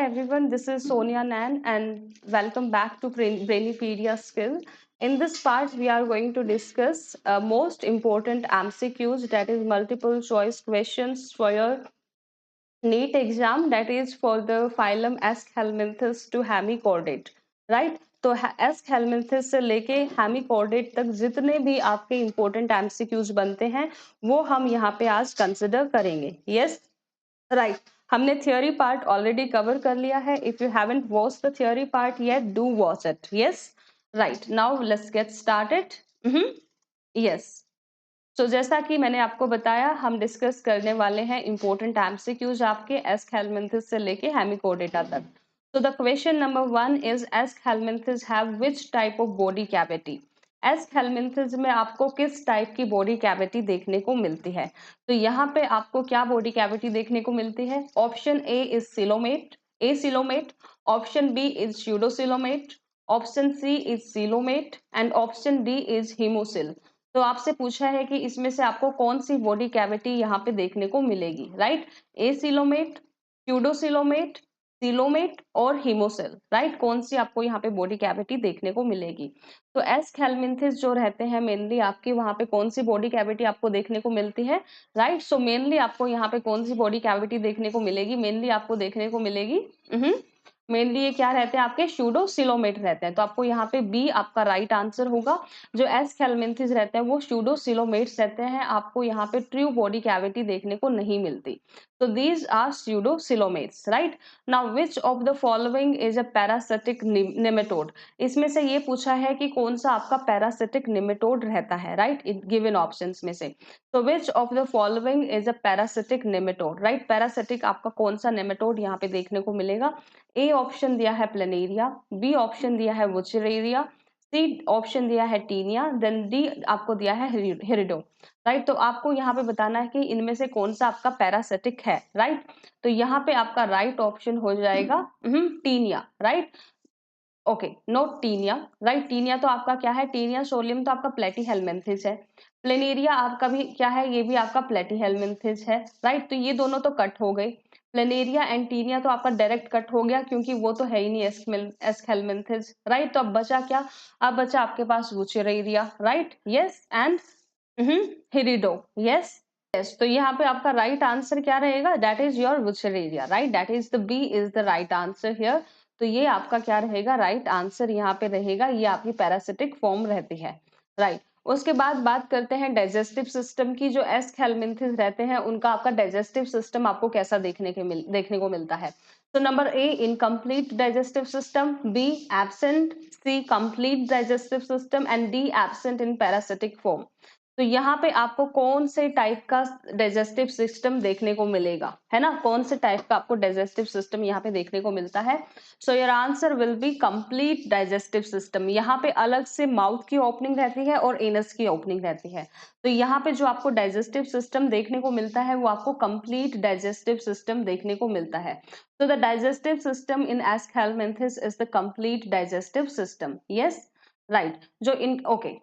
everyone, this is Sonia Nan and welcome back to Brainipedia Skill. In this part, we are going to discuss most important MCQs, that is multiple choice questions for your NEET exam, that is for the phylum Aschelminthus to Hemichordate, right? तो एस्कहेलमिंथस से लेके hemichordate तक जितने भी आपके important MCQs बनते हैं वो हम यहाँ पे आज कंसिडर करेंगे. Yes, right. हमने थियोरी पार्ट ऑलरेडी कवर कर लिया है. If you haven't watch the theory part yet, do watch it. Yes, right. Now let's get started. Yes, तो जैसा कि मैंने आपको बताया, हम डिस्कस करने वाले हैं इंपॉर्टेंट एमसीक्यूज आपके एस्कहेलमिंथस से लेके हेमिकोडेटा तक. So the question number 1 is Aschelminths have which type of body cavity? एस्कहेलमिंथस में आपको किस टाइप की बॉडी कैविटी देखने को मिलती है? तो यहाँ पे आपको क्या बॉडी कैविटी देखने को मिलती है? Option A is coelomate, coelomate. Option B is pseudocoelomate. Option C is coelomate and option D is haemocoel. तो आपसे पूछा है कि इसमें से आपको कौन सी बॉडी कैविटी यहाँ पे देखने को मिलेगी, राइट? ए सिलोमेट, स्यूडोसिलोमेट, सिलोमेट और हीमोसेल, राइट? कौन सी आपको यहाँ पे बॉडी कैविटी देखने को मिलेगी? तो एस्कहेलमिंथस जो रहते हैं मेनली आपके वहां पे कौन सी बॉडी कैविटी आपको देखने को मिलती है, राइट? सो मेनली आपको यहाँ पे कौन सी बॉडी कैविटी देखने को मिलेगी? मेनली आपको देखने को मिलेगी मेनली ये क्या रहते हैं आपके स्यूडोसिलोमेट रहते हैं. तो आपको यहाँ पे बी आपका राइट आंसर होगा. जो एस्कहेलमिंथस रहते हैं वो स्यूडोसिलोमेट्स रहते हैं. आपको यहाँ पे ट्रू बॉडी कैविटी देखने को नहीं मिलती. तो these are pseudocoelomates, right? Now which of the following is a parasitic nematode? इसमें से ये पूछा है कि कौन सा आपका पैरासिटिक नेमेटोड रहता है, राइट? गिवन ऑप्शंस में से. तो विच of the following is a parasitic nematode, right? Parasitic आपका कौन सा नेमेटोड यहाँ पे देखने को मिलेगा? ए ऑप्शन दिया है प्लेनेरिया, बी ऑप्शन दिया है वुचरेरिया, सी ऑप्शन दिया है टीनिया, देन डी आपको दिया है हेरिडो, राइट? तो आपको यहाँ पे बताना है कि इनमें से कौन सा आपका पैरासिटिक है, राइट? तो यहाँ पे आपका राइट ऑप्शन हो जाएगा taenia, right? Okay, note taenia, right? Taenia तो आपका क्या है? टीनिया सोलियम तो आपका प्लेटीहेलमिंथस है. प्लेनेरिया आपका भी क्या है? ये भी आपका प्लेटीहेलमिंथस है, राइट? तो ये दोनों तो कट हो गए. प्लेनेरिया एंड टीनिया तो आपका डायरेक्ट कट हो गया क्योंकि वो तो है ही नहीं एस्कहेलमिंथस, राइट? तो अब बचा क्या? अब बचा आपके पास Wuchereria, right? Yes, and Hirudo. Yes, yes. तो यहाँ पे आपका राइट आंसर क्या रहेगा? That is your Wuchereria, right? That is the B is the right answer here. तो ये आपका क्या रहेगा? राइट आंसर यहाँ पे रहेगा. ये आपकी पैरासिटिक फॉर्म रहती है, राइट? उसके बाद बात करते हैं डाइजेस्टिव सिस्टम की. जो एस्कहेलमिंथस रहते हैं उनका आपका डाइजेस्टिव सिस्टम आपको कैसा देखने को मिलता है? तो number A incomplete digestive system, B absent, C complete digestive system and D absent in parasitic form. तो यहाँ पे आपको कौन से टाइप का डाइजेस्टिव सिस्टम देखने को मिलेगा, है ना? कौन से टाइप का आपको डाइजेस्टिव सिस्टम यहाँ पे देखने को मिलता है? सो your answer will B complete digestive system. यहाँ पे अलग से माउथ की ओपनिंग रहती है और एनस की ओपनिंग रहती है. तो यहाँ पे जो आपको डाइजेस्टिव सिस्टम देखने को मिलता है वो आपको कंप्लीट डाइजेस्टिव सिस्टम देखने को मिलता है. So the digestive system in Aschelminthus is the complete digestive system. Yes, right. जो इन okay.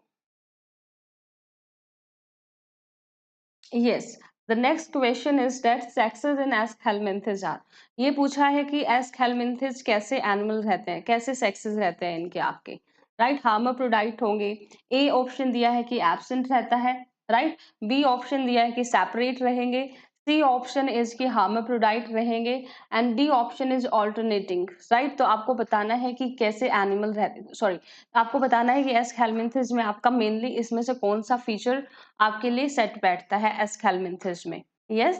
Yes. The next question is that sexes in Aschelminthus are. ये पूछा है कि Aschelminthus कैसे एनिमल रहते हैं, कैसे सेक्सेस रहते हैं इनके आपके, राइट? हार्माफ्रोडाइट होंगे. ए ऑप्शन दिया है कि एब्सेंट रहता है, राइट? बी ऑप्शन दिया है कि सेपरेट रहेंगे. सी ऑप्शन इज कि हार्माफ्रोडाइट रहेंगे and D option is alternating, right? तो आपको बताना है कि कैसे एनिमल रहते, सॉरी, आपको बताना है कि एस्कहेलमिंथस में आपका मेनली इसमें से कौन सा फीचर आपके लिए सेट बैठता है एस्कहेलमिंथस में. Yes,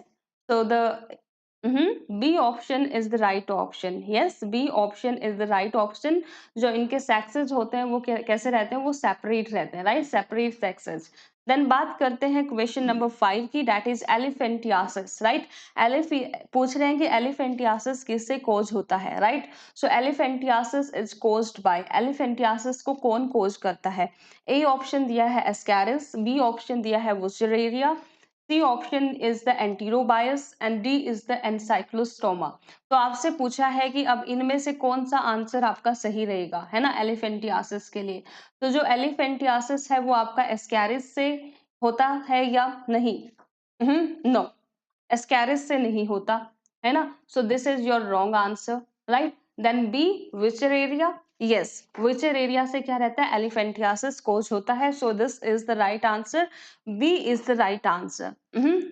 so the B option is the right option. Yes, B option is the right option. जो इनके सेक्सेस होते हैं वो कैसे रहते हैं? वो सेपरेट रहते हैं, राइट? Separate sexes. देन बात करते हैं क्वेश्चन नंबर 5 की, दैट इज एलिफेंटियासिस, राइट? पूछ रहे हैं कि एलिफेंटियासिस किससे कोज होता है, right? So elephantiasis is caused by, elephantiasis को कौन कोज करता है? ए ऑप्शन दिया है एस्कैरिस, बी ऑप्शन दिया है Wuchereria, C option is the Enterobius and D is the Ancylostoma. तो आपसे पूछा है कि अब इनमें से कौन सा आंसर आपका सही रहेगा, है ना, एलिफेंटियासिस के लिए? तो जो एलिफेंटियासिस है वो आपका एस्कैरिस से होता है या नहीं? नो, एस्कैरिस से नहीं होता, है ना? So this is your wrong answer. Right. Then B wuchereria, yes wuchereria से क्या रहता है, एलिफेंटियासिस कोज होता है, so this is the right answer, B is the right answer.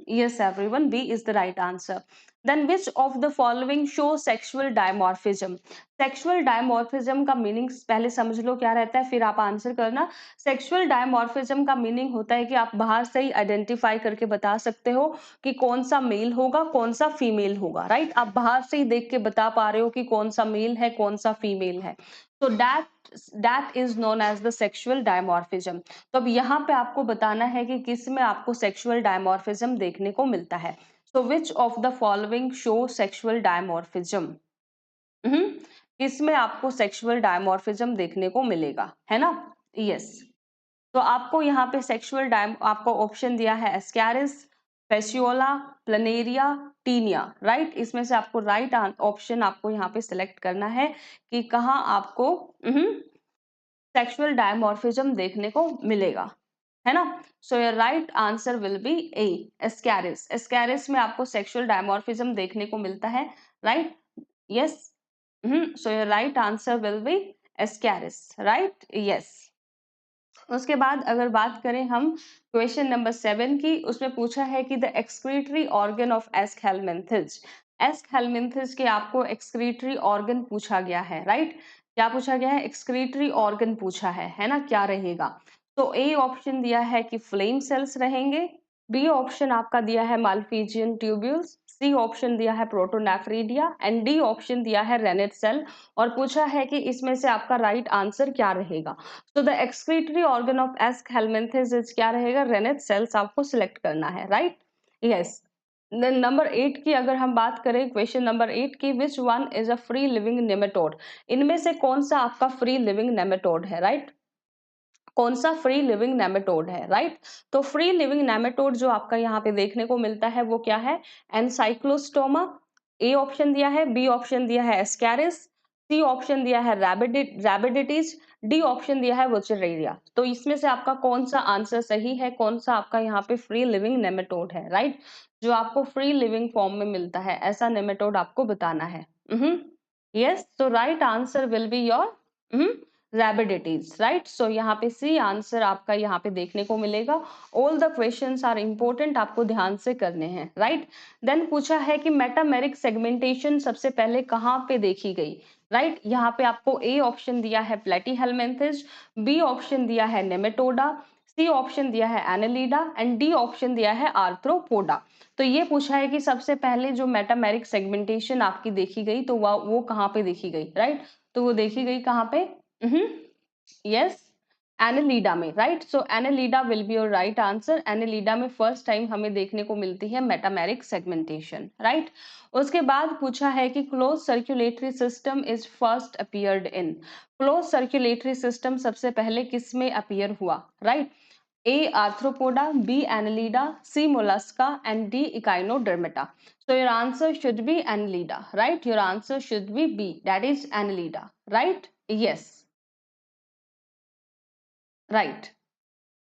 Yes everyone, B is the right answer. Then which of the following show sexual dimorphism, sexual dimorphism का meaning पहले समझ लो क्या रहता है, फिर आप आंसर करना। सेक्सुअल डायमॉर्फिज्म का मीनिंग होता है कि आप बाहर से ही आइडेंटिफाई करके बता सकते हो कि कौन सा मेल होगा कौन सा फीमेल होगा, राइट। आप बाहर से ही देख के बता पा रहे हो कि कौन सा मेल है कौन सा फीमेल है, तो that is known as the sexual dimorphism. तो अब यहाँ पे आपको बताना है कि किस में आपको सेक्सुअल डायमॉर्फिज्म देखने को मिलता है। So which of the following show sexual dimorphism, किसमें आपको सेक्सुअल डायमॉर्फिज्म देखने को मिलेगा, है ना। यस, तो आपको यहाँ पे सेक्सुअल डायम आपको ऑप्शन दिया है एस्कैरिस, फेसियोला, प्लनेरिया, टीनिया, राइट। इसमें से आपको राइट ऑप्शन आपको यहाँ पे सिलेक्ट करना है कि कहाँ आपको सेक्सुअल डायमॉर्फिज्म देखने को मिलेगा, है ना। So your right answer will be A, Ascaris. Ascaris में आपको सेक्सुअल डायमॉर्फिज्म देखने को मिलता है, right. Yes, so your right answer will B Ascaris, right. Yes, उसके बाद अगर बात करें हम क्वेश्चन नंबर 7 की, उसमें पूछा है कि द एक्सक्रीटरी ऑर्गन ऑफ एस्कहेलमिन्थेस, एस्कहेलमिन्थेस के आपको एक्सक्रीटरी ऑर्गन पूछा गया है, राइट। क्या पूछा गया है, एक्सक्रीटरी ऑर्गन पूछा है ना, क्या रहेगा। तो ए ऑप्शन दिया है कि फ्लेम सेल्स रहेंगे, बी ऑप्शन आपका दिया है माल्फीजियन ट्यूब्यूल्स, सी ऑप्शन दिया है प्रोटोनेफ्रीडिया एंड डी ऑप्शन दिया है रेनेट सेल, और पूछा है कि इसमें से आपका राइट आंसर क्या रहेगा। तो द एक्सक्रीटरी ऑर्गन ऑफ एस्कहेलमिन्थेस क्या रहेगा, रेनेट सेल्स आपको सिलेक्ट करना है, राइट। यस, नंबर 8 की अगर हम बात करें, क्वेश्चन नंबर 8 की, which one is a free living nematode, इनमें से कौन सा आपका फ्री लिविंग नेमेटोड है, राइट। कौन सा फ्री लिविंग नेमेटोड है, राइट। तो फ्री लिविंग नेमेटोड जो आपका यहाँ पे देखने को मिलता है वो क्या है, एनसाइक्लोस्टोमा, ए ऑप्शन दिया है, बी ऑप्शन दिया है एस्कैरिस, सी ऑप्शन दिया है रैबिडिटीज, डी ऑप्शन दिया है वोचेरेरिया। तो इसमें से आपका कौन सा आंसर सही है, कौन सा आपका यहाँ पे फ्री लिविंग नेमेटोड है, राइट। जो आपको फ्री लिविंग फॉर्म में मिलता है ऐसा नेमेटोड आपको बताना है। यस, तो right answer will be your Rhabditis, right. So यहाँ पे सी आंसर आपका यहाँ पे देखने को मिलेगा। All the questions are important, आपको ध्यान से करने हैं, राइट। देन पूछा है कि मेटामेरिक सेगमेंटेशन सबसे पहले कहाँ पे देखी गई, राइट। यहाँ पे आपको ए ऑप्शन दिया है प्लेटीहेलमिन्थेस, बी ऑप्शन दिया है नेमेटोडा, सी ऑप्शन दिया है एनालिडा एंड डी ऑप्शन दिया है आर्थ्रोपोडा। तो ये पूछा है कि सबसे पहले जो मेटामेरिक सेगमेंटेशन आपकी देखी गई तो वो कहाँ पे देखी गई, राइट। तो वो देखी गई कहाँ पे, यस, एनालिडा में, right. So Annelida will be your right answer. Annelida में फर्स्ट टाइम हमें देखने को मिलती है मेटामेरिक सेगमेंटेशन, राइट। उसके बाद पूछा है कि closed circulatory system is first appeared in, closed circulatory system सबसे पहले किस में अपीयर हुआ, right. A arthropoda, B annelida, C Mollusca and D echinodermata. So your answer should be Annelida, right? Your answer should be B, that is Annelida, right? Yes, right.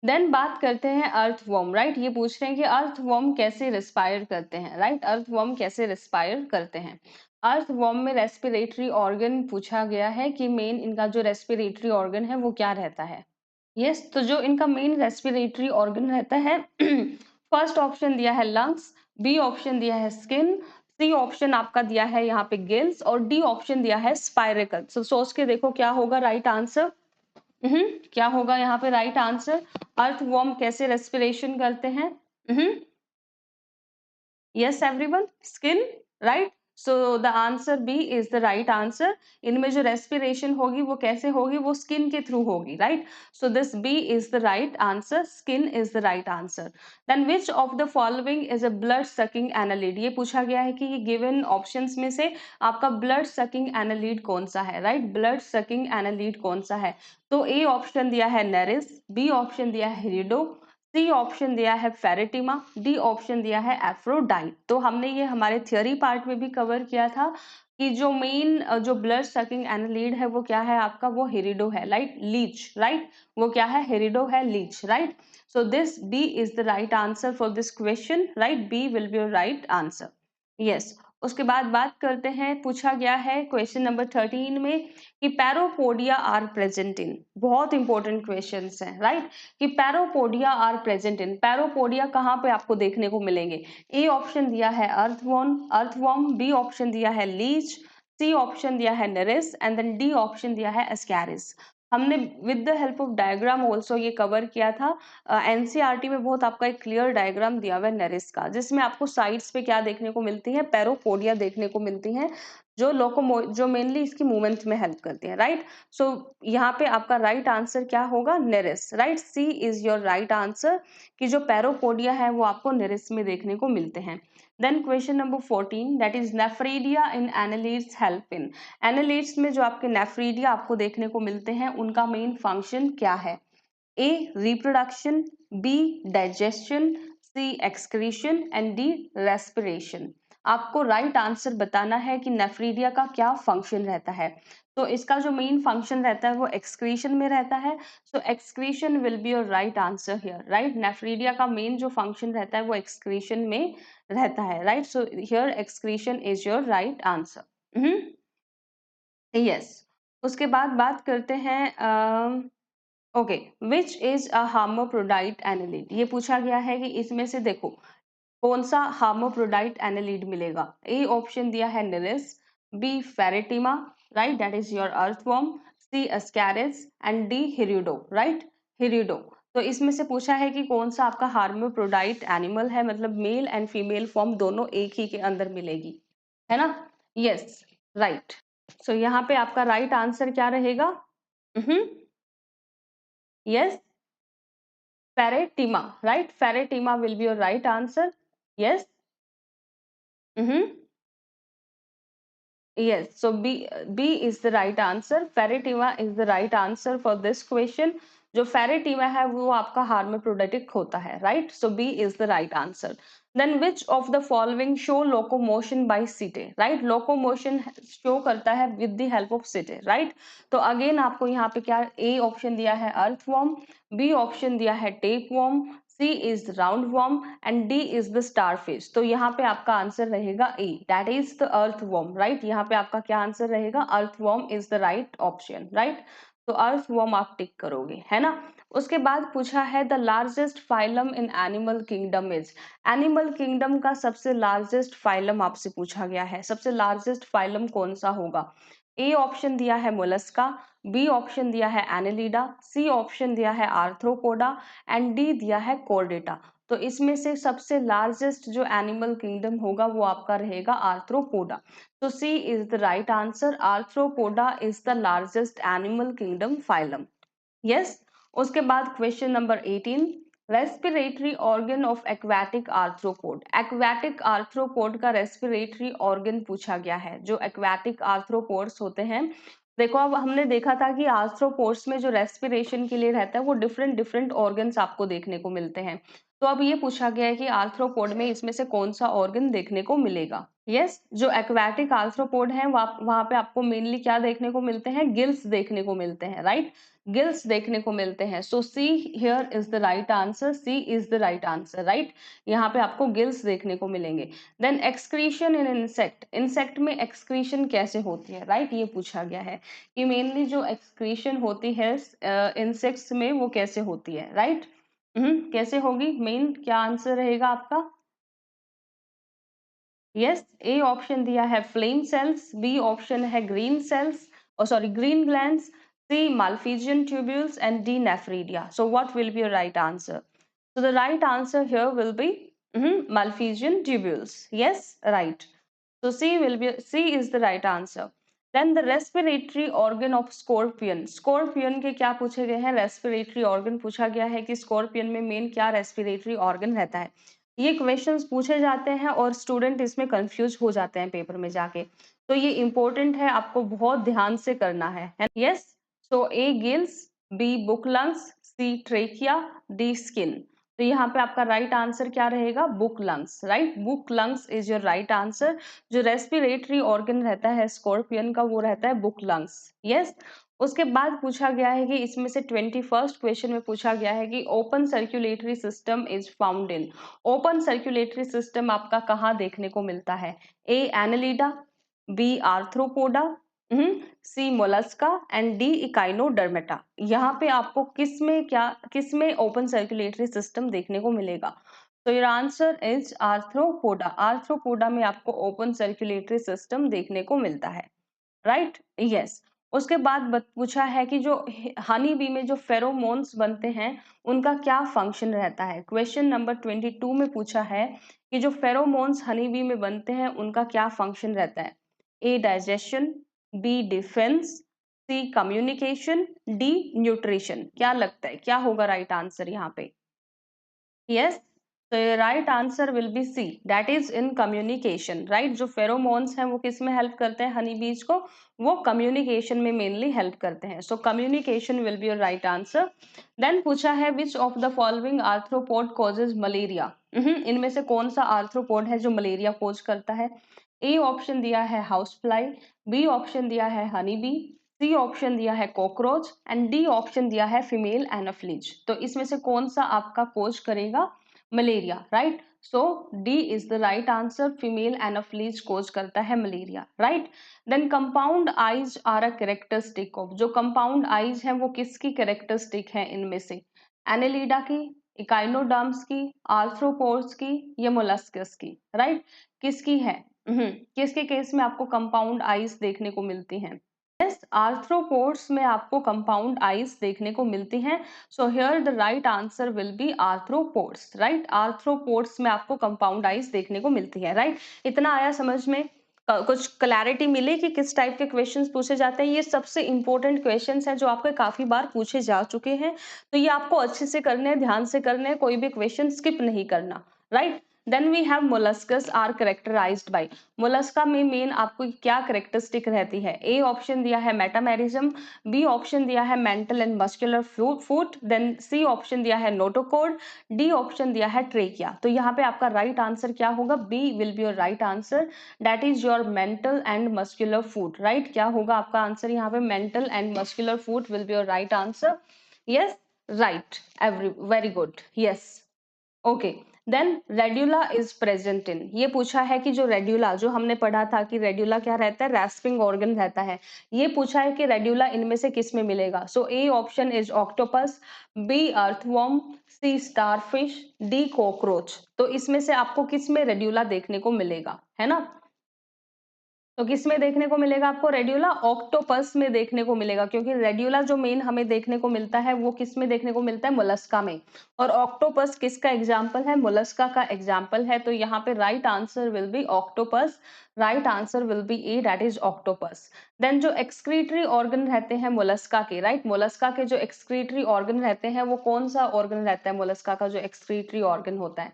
Then बात करते हैं earthworm, right. ये पूछ रहे हैं कि earthworm कैसे respire करते हैं, राइट। अर्थवॉर्म कैसे रिस्पायर करते हैं। अर्थवॉर्म में रेस्पिरेटरी ऑर्गन पूछा गया है कि मेन इनका जो रेस्पिरेटरी ऑर्गन है वो क्या रहता है। यस, तो जो इनका मेन रेस्पिरेटरी ऑर्गन रहता है फर्स्ट ऑप्शन दिया है लंग्स, बी ऑप्शन दिया है स्किन, सी ऑप्शन आपका दिया है यहाँ पे गिल्स और डी ऑप्शन दिया है स्पाइरेकल। सो सोच के देखो क्या होगा राइट आंसर। क्या होगा यहाँ पे राइट आंसर। अर्थवॉर्म कैसे रेस्पिरेशन करते हैं। Yes everyone, skin, right. So the answer B is the right answer. इनमें जो रेस्पिरेशन होगी वो कैसे होगी, वो स्किन के थ्रू होगी, right. So this B is the right answer, skin is the right answer. Then which of the following is a blood sucking annelid, ये पूछा गया है कि ये गिवन ऑप्शंस में से आपका ब्लड सकिंग एनालिड कौन सा है, राइट। ब्लड सकिंग एनालिड कौन सा है, तो ए ऑप्शन दिया है नेरिस, बी ऑप्शन दिया है हिरिडो, सी ऑप्शन दिया है फेरेटिमा, डी ऑप्शन दिया है एफ्रोडाइट। तो हमने ये हमारे थियोरी पार्ट में भी कवर किया था कि जो मेन जो ब्लड सकिंग एनालिड है वो क्या है आपका, वो हिरिडो है, राइट, लीच, राइट। वो क्या है, हिरिडो है, leech, right. So this B is the right answer for this question, right. B will be your right answer. Yes, उसके बाद बात करते हैं, पूछा गया है क्वेश्चन नंबर 13 में कि पैरोपोडिया आर प्रेजेंट इन, बहुत इंपॉर्टेंट क्वेश्चंस हैं, राइट, कि पैरोपोडिया आर प्रेजेंट इन, पैरोपोडिया कहाँ पे आपको देखने को मिलेंगे। ए ऑप्शन दिया है अर्थवर्म, बी ऑप्शन दिया है लीच, सी ऑप्शन दिया है nereis and then D option दिया है एस्कैरिस। हमने with the help of diagram also ये कवर किया था। एनसीईआरटी में बहुत आपका एक क्लियर डायग्राम दिया हुआ है नेरिस का, जिसमें आपको साइड्स पे क्या देखने को मिलती है, पैरोपोडिया देखने को मिलती हैं, जो मेनली इसकी मूवमेंट में हेल्प करती है, राइट। सो यहाँ पे आपका राइट आंसर क्या होगा, nereis, right, C is your right answer, कि जो पैरोपोडिया है वो आपको नेरिस में देखने को मिलते हैं। Then question number 14 that is nephridia in annelids help in, annelids में जो आपके नेफ्रीडिया आपको देखने को मिलते हैं उनका मेन फंक्शन क्या है। A reproduction, B digestion, C excretion and D respiration. आपको राइट आंसर बताना है कि नेफ्रीडिया का क्या फंक्शन रहता है। तो इसका जो मेन फंक्शन रहता है वो एक्सक्रीशन में रहता है, so excretion will be your right answer here, right. Nephridia का मेन जो फंक्शन रहता है वो एक्सक्रीशन में रहता है, right, so here excretion is your right answer. Yes. उसके बाद बात करते हैं okay, which is a hermaphrodite annelid, ये पूछा गया है कि इसमें से देखो कौन सा हार्मोप्रोडाइट एनालिड मिलेगा। ए ऑप्शन दिया है Nereis, B Pheretima, right, that is your earthworm, C Ascaris and D Hirudo, right, Hirudo. तो इसमें से पूछा है कि कौन सा आपका हार्मोप्रोडाइट एनिमल है, मतलब मेल एंड फीमेल फॉर्म दोनों एक ही के अंदर मिलेगी, है ना। Yes, right. सो यहाँ पे आपका राइट आंसर क्या रहेगा। Yes, Ferretima, right? Ferretima will be your right answer. Yes. Mm-hmm. Yes. So B is the right answer. Ferretima is the right answer for this question. जो pheretima है वो आपका hermaphroditic होता है, right, so B is the right answer. Then which of the following show locomotion by setae, right, locomotion show करता है with the help of setae, right. तो again आपको यहाँ पे क्या ए ऑप्शन दिया है अर्थवर्म, बी ऑप्शन दिया है tapeworm, C is round worm and D is the starfish. तो यहाँ पे आपका आंसर रहेगा A, that is the earthworm, right. यहाँ पे आपका क्या आंसर रहेगा, earthworm is the right option, right. तो अर्थवर्म आप टिक करोगे, है ना। उसके बाद पूछा है the largest phylum in animal kingdom is, animal kingdom का सबसे लार्जेस्ट फाइलम आपसे पूछा गया है, सबसे लार्जेस्ट फाइलम कौन सा होगा। ए ऑप्शन दिया है मोलस्का, बी ऑप्शन दिया है एनेलिडा, सी ऑप्शन दिया है आर्थ्रोपोडा एंड डी दिया है कोर्डेटा। तो इसमें से सबसे लार्जेस्ट जो एनिमल किंगडम होगा वो आपका रहेगा आर्थ्रोपोडा। तो C is the right answer, Arthropoda is the largest animal kingdom phylum. Yes. उसके बाद question number 18 respiratory organ of aquatic arthropod, aquatic arthropod का रेस्पिरेटरी ऑर्गन पूछा गया है। जो एक्वाटिक आर्थ्रोपोड्स होते हैं, देखो अब हमने देखा था कि आर्थ्रोपोड्स में जो रेस्पिरेशन के लिए रहता है वो डिफरेंट डिफरेंट ऑर्गन्स आपको देखने को मिलते हैं। तो अब ये पूछा गया है कि आर्थ्रोपोड में इसमें से कौन सा ऑर्गन देखने को मिलेगा। यस, जो एक्वाटिक आर्थ्रोपोड है वहां पे आपको मेनली क्या देखने को मिलते हैं, गिल्स देखने को मिलते हैं, राइट, गिल्स देखने को मिलते हैं। So C here is the right answer, C is the right answer, right. यहाँ पे आपको गिल्स देखने को मिलेंगे। Then excretion in insect, insect में एक्सक्रीशन कैसे होती है, राइट, ये पूछा गया है कि मेनली जो एक्सक्रीशन होती है इंसेक्ट्स में वो कैसे होती है, राइट। कैसे होगी, मेन क्या आंसर रहेगा आपका। यस, ए ऑप्शन दिया है फ्लेम सेल्स, बी ऑप्शन है green cells, sorry green glands, C Malpighian tubules and D nephridia. So what will be your right answer. So the right answer here will be Malphizian tubules. Yes, right. So C is the right answer. Then the respiratory organ of scorpion. Scorpion के क्या पूछे गए हैं, respiratory organ पूछा गया है कि scorpion में main क्या respiratory organ रहता है। ये क्वेश्चंस पूछे जाते हैं और स्टूडेंट इसमें कंफ्यूज हो जाते हैं पेपर में जाके, तो ये इंपॉर्टेंट है, आपको बहुत ध्यान से करना है। यस, सो ए गिल्स, बी बुक लंग्स, सी ट्रेकिया, डी स्किन। तो यहाँ पे आपका राइट आंसर क्या रहेगा, book lungs, right, book lungs is your right answer. जो रेस्पिरेटरी ऑर्गन रहता है स्कॉर्पियन का वो रहता है बुक लंग्स। यस। उसके बाद पूछा गया है कि इसमें से 21st क्वेश्चन में पूछा गया है कि open circulatory system is found in, open circulatory system आपका कहाँ देखने को मिलता है? A Annelida, B Arthropoda, C Mollusca and D Echinodermata. यहाँ पे आपको किसमें ओपन सर्कुलेटरी सिस्टम देखने को मिलेगा? तो your answer is arthropoda, arthropoda में आपको ओपन सर्कुलेटरी सिस्टम देखने को मिलता है, राइट? यस। उसके बाद पूछा है कि जो हनी बी में जो फेरोमोन्स बनते हैं उनका क्या फंक्शन रहता है? क्वेश्चन नंबर 22 में पूछा है कि जो फेरोमोन्स हनी बी में बनते हैं उनका क्या फंक्शन रहता है? ए डाइजेशन, बी डिफेंस, सी कम्युनिकेशन, डी न्यूट्रिशन। क्या लगता है क्या होगा राइट आंसर यहाँ पे? Yes, so your right answer will be C, that is in communication, right? जो फेरोमोन्स हैं वो किस में हेल्प करते हैं हनी बीज को? वो कम्युनिकेशन में मेनली हेल्प करते हैं। So communication will be your right answer. Then पूछा है which of the following arthropod causes malaria, इनमें से कौन सा आर्थ्रोपोड है जो मलेरिया कोज करता है? ए ऑप्शन दिया है हाउस फ्लाई, बी ऑप्शन दिया है हनी बी, सी ऑप्शन दिया है कॉकरोच एंड डी ऑप्शन दिया है फीमेल एनाफ्लिज। तो इसमें से कौन सा आपका कोज करेगा? Malaria, right? So D is the right answer, female Anopheles cause करता है malaria, right? Then compound eyes are a characteristic of, जो कंपाउंड आइज है वो किसकी कैरेक्टरिस्टिक है इनमें से? एनेलिडा की, इकाइनोडर्म्स की, आर्थ्रोपोड्स की या मोलस्कस की, राइट? किसकी है? किसके केस में आपको कंपाउंड आइज देखने को मिलती हैं? यस, आर्थ्रोपोड्स में आपको कंपाउंड आइज देखने को मिलती हैं। So here the right answer will B arthropods, right? Arthropods में आपको कंपाउंड आइज देखने को मिलती है, राइट? इतना आया समझ में? कुछ क्लैरिटी मिली कि किस टाइप के क्वेश्चंस पूछे जाते हैं? ये सबसे इंपॉर्टेंट क्वेश्चंस हैं जो आपके काफी बार पूछे जा चुके हैं, तो ये आपको अच्छे से करने हैं, ध्यान से करने हैं, कोई भी क्वेश्चन स्किप नहीं करना, right? Then we have molluscs are characterised by, mollusca में मेन आपको क्या करेक्टरिस्टिक रहती है? ए ऑप्शन दिया है मेटामेरिज्म, बी ऑप्शन दिया है mantle and muscular foot, then C option दिया है नोटोकोड, डी ऑप्शन दिया है ट्रेकिया। तो यहाँ पे आपका राइट आंसर क्या होगा? B will be your right answer, that is your mantle and muscular foot, right? क्या होगा आपका आंसर यहाँ पे? Mantle and muscular foot will be your right answer. Yes, right, every very good, yes. Okay, then radula is present in, ये पूछा है कि जो रेड्यूला, जो हमने पढ़ा था कि रेड्यूला क्या रहता है? रेस्पिंग ऑर्गन रहता है। ये पूछा है कि रेड्यूला इनमें से किस में मिलेगा? So A option is octopus, B earthworm, C starfish, D cockroach. तो इसमें से आपको किस में रेड्यूला देखने को मिलेगा, है ना? तो किस में देखने को मिलेगा आपको रेड्यूला? ऑक्टोपस में देखने को मिलेगा, क्योंकि रेड्यूला जो मेन हमें देखने को मिलता है वो किस में देखने को मिलता है? मोलस्का में। और ऑक्टोपस किसका एग्जाम्पल है? मोलस्का का एग्जाम्पल है। तो यहाँ पे right answer will be octopus, right answer will be A, that is octopus. Then जो एक्सक्रीटरी ऑर्गन रहते हैं मोलस्का के, राइट? मोलस्का के जो एक्सक्रीटरी ऑर्गन रहते हैं वो कौन सा ऑर्गन रहता है मोलस्का का जो एक्सक्रीटरी ऑर्गन होता है?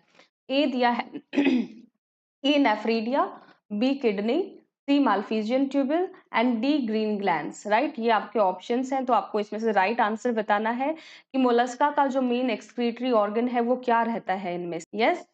ए दिया है A nephridia, B kidney, C Malpighian tubule and D green glands, right? ये आपके ऑप्शंस हैं, तो आपको इसमें से राइट आंसर बताना है कि मोलस्का का जो मेन एक्सक्रीटरी ऑर्गन है वो क्या रहता है इनमें से। Yes,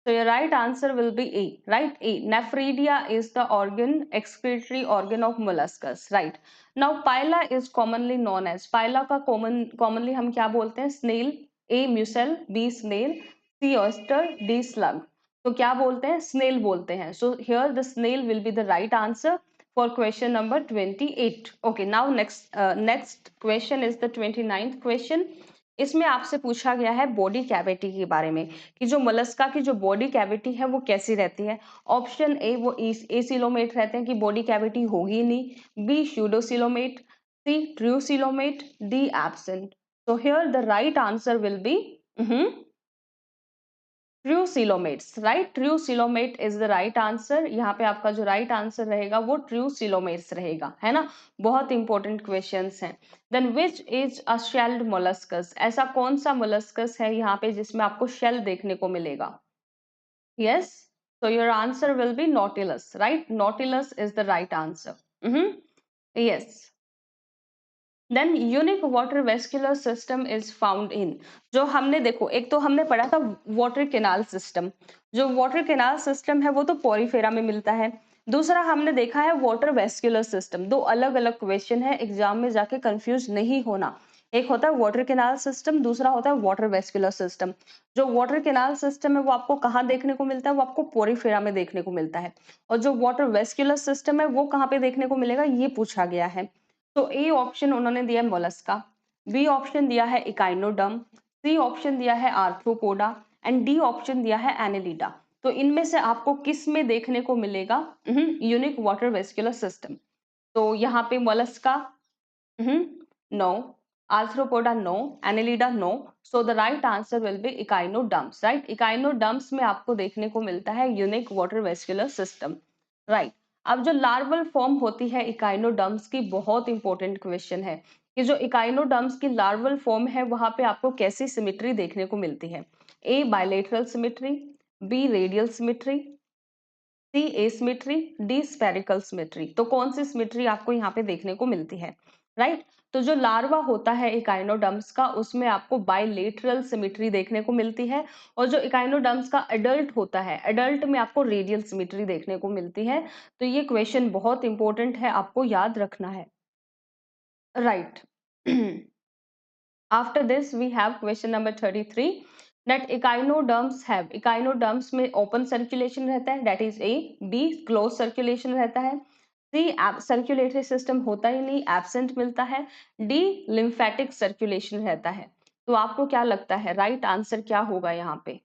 so your right answer will be A, right? A, nephridia is the organ, excretory organ of molluscus, right? Now pila is commonly known as, pila का commonly हम क्या बोलते हैं? snail, A mussel, B snail, C oyster, D slug। तो क्या बोलते हैं? Snail बोलते हैं। So here the snail will be the right answer for question number 28। Okay, now next question is the 29th question. इसमें आपसे पूछा गया है बॉडी कैविटी के बारे में कि जो मोलस्का की जो बॉडी कैविटी है वो कैसी रहती है। ऑप्शन ए वो एसिलोमेट रहते हैं कि बॉडी कैविटी होगी नहीं, B pseudocoelomate, C true coelomate, D absent. So here the right answer will be true coelomates, right? True coelomate is the right answer. यहाँ पे आपका जो राइट आंसर रहेगा वो ट्रूसिलोमेट्स रहेगा, है ना? बहुत इंपॉर्टेंट क्वेश्चंस हैं। Then which is a shelled molluscs, ऐसा कौन सा मोलस्कस है यहाँ पे जिसमें आपको शेल देखने को मिलेगा? Yes, so your answer will be nautilus, right? Nautilus is the right answer. Yes. Then unique water vascular system is found in, जो हमने देखो एक तो हमने पढ़ा था वाटर कैनाल सिस्टम, जो वाटर कैनाल सिस्टम है वो तो पोरीफेरा में मिलता है। दूसरा हमने देखा है वाटर वेस्क्यूलर सिस्टम। दो अलग अलग क्वेश्चन है, एग्जाम में जाके कंफ्यूज नहीं होना। एक होता है वाटर कैनाल सिस्टम, दूसरा होता है वाटर वेस्क्यूलर सिस्टम। जो वाटर कैनाल सिस्टम है वो आपको कहाँ देखने को मिलता है, वो आपको पोरिफेरा में देखने को मिलता है। और जो वाटर वेस्क्यूलर सिस्टम है वो कहाँ पे देखने को मिलेगा, ये पूछा गया है। तो ए ऑप्शन उन्होंने दिया है मोलस्का, बी ऑप्शन दिया है इकाइनोडर्म, सी ऑप्शन दिया है आर्थ्रोपोडा एंड डी ऑप्शन दिया है एनेलिडा। तो इनमें से आपको किस में देखने को मिलेगा यूनिक वाटर वेस्क्यूलर सिस्टम? तो यहाँ पे mollusca no, arthropoda no, annelida no. So the right answer will be echinoderms, right. Echinoderms में आपको देखने को मिलता है unique water vascular system, right. अब जो लार्वल फॉर्म होती है इकाइनोडर्म्स की, बहुत इंपॉर्टेंट क्वेश्चन है कि जो इकाइनोडर्म्स की लार्वल फॉर्म है वहां पे आपको कैसी सिमेट्री देखने को मिलती है? A bilateral symmetry, B radial symmetry, C asymmetry, D spherical symmetry. तो कौन सी सिमेट्री आपको यहाँ पे देखने को मिलती है, राइट? तो जो लार्वा होता है इकाइनोडर्म्स का, उसमें आपको बायलेटरल सिमेट्री देखने को मिलती है। और जो इकाइनोडर्म्स का एडल्ट होता है, एडल्ट में आपको रेडियल सिमेट्री देखने को मिलती है। तो ये क्वेश्चन बहुत इंपॉर्टेंट है, आपको याद रखना है, right. After this, we have question number 33 that echinoderms have, echinoderms में open circulation रहता है, that is A, B closed circulation रहता है, C circulatory system होता ही नहीं, absent मिलता है, D lymphatic circulation रहता है। तो आपको क्या लगता है राइट आंसर क्या होगा यहाँ पे?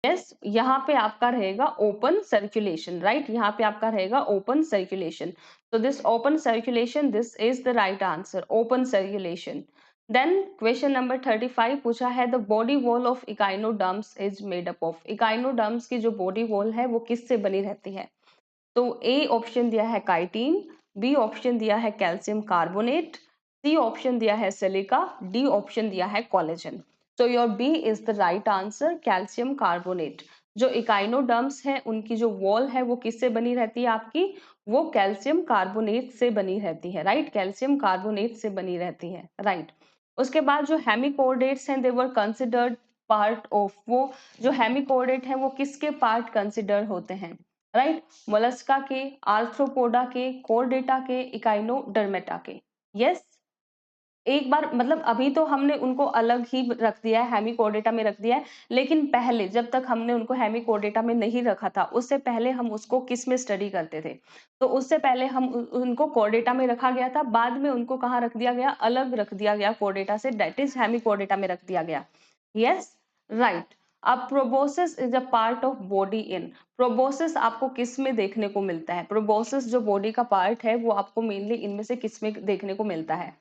यस, यहाँ पे आपका रहेगा ओपन सर्कुलेशन, राइट। यहाँ पे आपका रहेगा ओपन सर्कुलेशन। तो this open circulation, this is the right answer, open circulation. Then question number 35 पूछा है the body wall of echinoderms is made up of. Echinoderms की जो बॉडी वॉल है वो किससे बनी रहती है? तो ए ऑप्शन दिया है काइटिन, बी ऑप्शन दिया है कैल्शियम कार्बोनेट, सी ऑप्शन दिया है सिलिका, डी ऑप्शन दिया है कोलेजन। तो your B is the right answer, calcium carbonate. जो इकाइनोडर्म्स है उनकी जो वॉल है वो किससे बनी रहती है आपकी? वो कैल्शियम कार्बोनेट से बनी रहती है, राइट। कैल्शियम कार्बोनेट से बनी रहती है, राइट। उसके बाद जो हेमिकोर्डेट्स हैं दे वर कंसिडर्ड पार्ट ऑफ, वो जो हेमिकोर्डेट है वो किसके पार्ट कंसिडर होते हैं? राइट, मोलस्का के, आर्थ्रोपोडा के, कोरडेटा के, इकाइनोडर्मेटा के। यस, एक बार मतलब अभी तो हमने उनको अलग ही रख दिया है, हेमिकोर्डेटा में रख दिया है, लेकिन पहले जब तक हमने उनको हेमिकोर्डेटा में नहीं रखा था, उससे पहले हम उसको किस में स्टडी करते थे? तो उससे पहले हम उनको कोर्डेटा में रखा गया था, बाद में उनको कहाँ रख दिया गया? अलग रख दिया गया कोर्डेटा से, दैट इज हेमिकोर्डेटा में रख दिया गया। Yes, right. अब proboscis is a part of body in, proboscis आपको किस में देखने को मिलता है? प्रोबोसिस जो बॉडी का पार्ट है वो आपको मेनली इनमें से किस में देखने को मिलता है?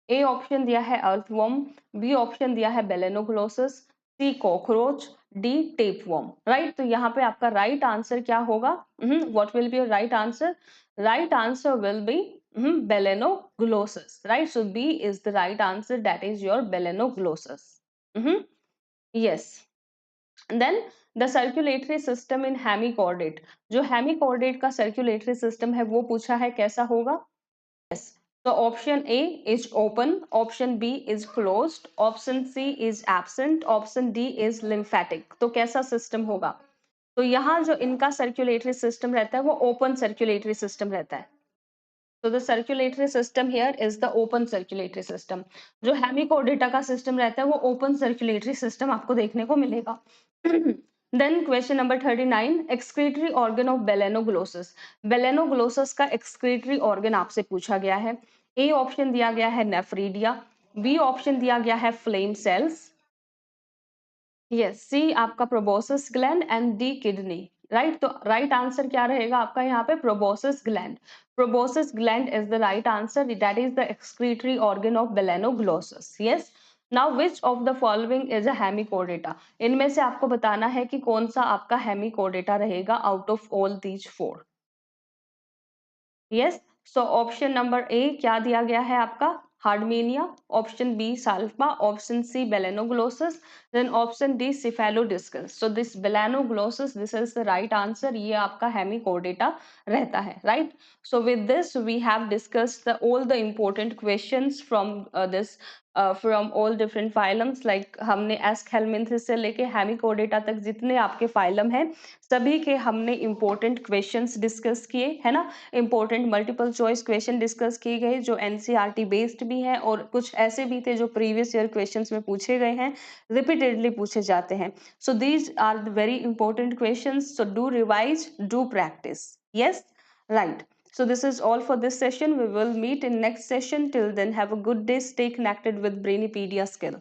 ए ऑप्शन दिया है अर्थवर्म, बी ऑप्शन दिया है बेलेनोग्लोसस, सी कॉकरोच, डी टेपवर्म, राइट। तो यहाँ पे आपका राइट आंसर क्या होगा? What will be your right answer? Right answer will B belenoglossous, right? So B is the right answer, that is your belenoglossous. Yes. Then the circulatory system in hemichordate, जो hemichordate का circulatory system है वो पूछा है कैसा होगा? Yes, तो option A is open, option B is closed, option C is absent, option D is lymphatic. तो कैसा सिस्टम होगा? तो यहाँ जो इनका सर्कुलेटरी सिस्टम रहता है वो ओपन सर्कुलेटरी सिस्टम रहता है। तो the circulatory system here is the open circulatory system. जो हेमिकोर्डेटा का सिस्टम रहता है वो ओपन सर्कुलेटरी सिस्टम आपको देखने को मिलेगा। Then question number 39 excretory organ of Balanoglossus, Balanoglossus का एक्सक्रीटरी ऑर्गन आपसे पूछा गया है। ए ऑप्शन दिया गया है नेफ्रीडिया, बी ऑप्शन दिया गया है फ्लेम सेल्स, यस, सी आपका proboscis gland and D kidney, right. तो राइट आंसर क्या रहेगा आपका यहाँ पे? Proboscis gland, proboscis gland is the right answer, that is the excretory organ of Balanoglossus. Yes, now which of the following is a Hemichordata, इनमें से आपको बताना है कि कौन सा आपका हेमिकोर्डेटा रहेगा out of all these four. Yes, so option number A क्या दिया गया है आपका? Herdmania, option B Salpa, option C Balanoglossus, then option D Cephalodiscus. So this Balanoglossus, this is the right answer, ये आपका हेमिकोर्डेटा रहता है, right. So with this we have discussed the all the important questions from this from all different phylums, like हमने Aschelminthes से लेके hemichordata तक जितने आपके फाइलम हैं सभी के हमने इंपॉर्टेंट क्वेश्चंस डिस्कस किए, है ना। Important multiple choice question discuss किए गए जो एनसीईआरटी बेस्ड भी हैं, और कुछ ऐसे भी थे जो प्रीवियस ईयर क्वेश्चंस में पूछे गए हैं, रिपीटेडली पूछे जाते हैं। So these are the very important questions. So do revise, do practice. Yes, right. So this is all for this session. We will meet in next session. Till then, have a good day. Stay connected with Brainipedia Skill.